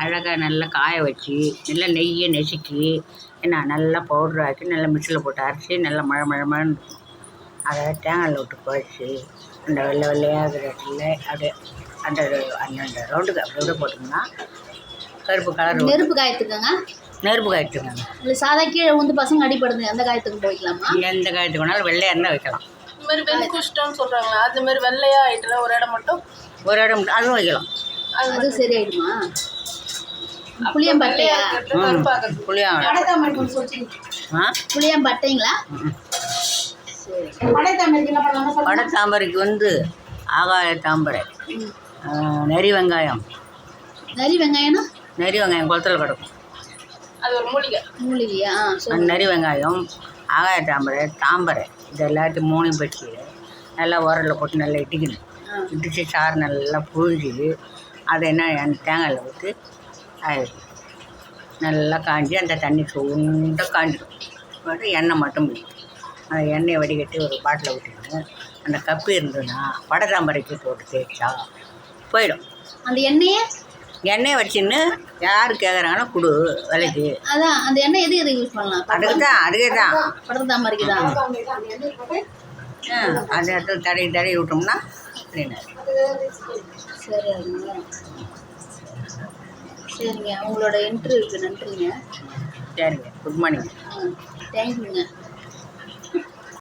அழகாக நல்லா காய வச்சு நல்லா நெய்யை நெசுக்கி என்ன நல்லா பவுட்ரு ஆக்கி நல்லா மிக்சியில் போட்டு அரைச்சி நல்லா மழை அதை தேங்காயில் விட்டு குழச்சி அந்த வெள்ளையாக இடத்துல அப்படியே அந்த அந்த ரவுண்டுக்கு அப்படியே போட்டிங்கன்னா கருப்பு கலர் நெருப்பு காயத்துக்குங்க. நெருப்பு காயத்துக்குங்க. இல்லை சாதா கீழே வந்து பசங்க அடிப்படுது, எந்த காயத்துக்கு போய்க்கலாமா? எந்த காயத்துக்கு வேணாலும் வெள்ளையாக இருந்தால் வைக்கலாம். இந்த மாதிரி வெள்ளை குஷ்டம்னு சொல்கிறாங்களா, அது மாதிரி வெள்ளையாக ஆகிட்டுல ஒரு இடம் மட்டும் அதுவும் வைக்கலாம். அது சரியாயிடுமா? புளியம்பட்டையா? புளியம்பட்டைங்களா? வடை தாம்பரைக்கு வந்து ஆகாய தாம்பரை, நெறி வெங்காயம். நெறி வெங்காயம்னா? நெறி வெங்காயம் குளத்தில் கிடக்கும், அது ஒரு மூலிகை. மூலிகையா? நெறி வெங்காயம், ஆகாய தாம்பரை இது எல்லாத்தையும் மூணையும் பற்றி நல்லா உரலில் போட்டு நல்லா இடிக்கணும். இடித்து சாறு நல்லா புழிஞ்சி அதை என்ன தேங்காயில் ஊற்றி நல்லா காஞ்சி அந்த தண்ணி சுண்டாக காஞ்சிடும். எண்ணெய் மட்டும் அந்த எண்ணெயை வடிகட்டி ஒரு பாட்டில் ஊற்றிக்கணும். அந்த கப்பு இருந்ததுன்னா வடை தாம்பரைக்கு போட்டு தேய்ச்சா போயிடும். அந்த எண்ணெயை வச்சுன்னு யார் கேட்குறாங்கன்னா கொடு விலைக்கு. அதான் அந்த எண்ணெய் எது யூஸ் பண்ணலாம்? அதுக்கு தான் வடை தாம்பரைக்கு தான். அது இடத்துல தடவி விட்டோம்னா சரி. சரிங்க, உங்களோட இன்டர்வியூக்கு நன்றிங்க. சரிங்க, குட் மார்னிங். தேங்க்யூங்க.